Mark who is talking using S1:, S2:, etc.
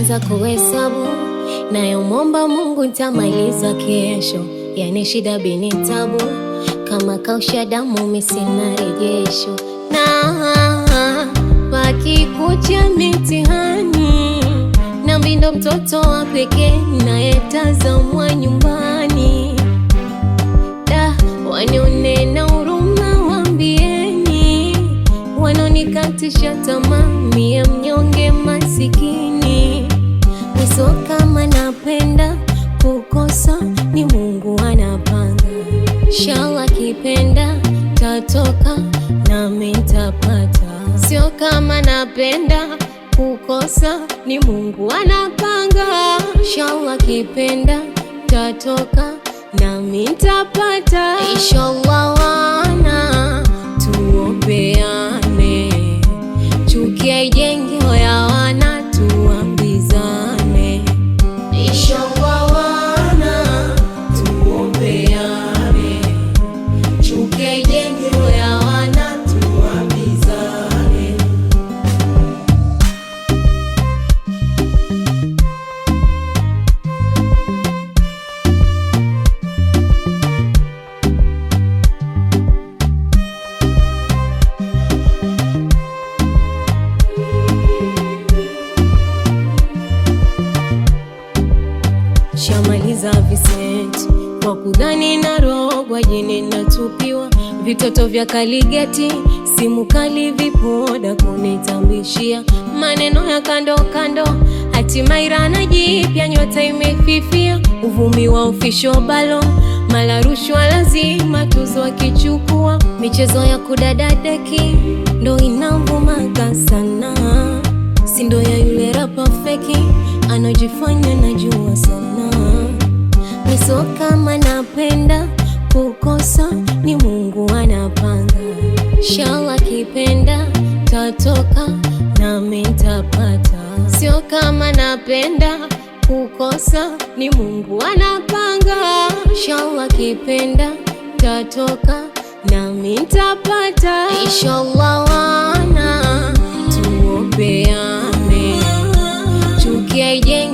S1: nishaanza kuhesabu, nayomwomba Mungu nitamaliza kesho. Yani shida bini tabu, kama kausha damu mimi sina rejesho. Na pakikucha mitihani, na mbindo mtoto wa pekee nayetazamwa nyumbani. Wanione na huruma waambieni, wanaonikatisha tamaa mie mnyonge masikini. Miso kama napenda kukosa ni Mungu anapanga, inshallah kipenda tatoka nami nitapata. Sio kama napenda kukosa ni Mungu anapanga, inshallah kipenda tatoka nami nitapata. Inshallah wana tuombeane, chuki ijenge hoya wana tuambizane. Inshallah wana tuombeane, chuki ijenge hoya wana tuambizane. Shamaliza Vincent kwa kudhani na rogwa, jini natupiwa vitoto vya Kaligeti, simu kali vipoda kunitambishia maneno ya kando kando. Hatimaye na jipya nyota imefifia, uvumi wa official balo, mala rushwa lazima tuzo akichukua. Michezo ya kudadadeki ndo inavumaka sana, sindo ya yule rapa feki anojifanya najua sana. Miso kama napenda kukosa ni Mungu anapanga, inshallah kipenda tatoka nami nitapata. Sio kama napenda kukosa ni Mungu anapanga, inshallah kipenda tatoka nami nitapata. Inshallah wana tuombeane, chuki ijenge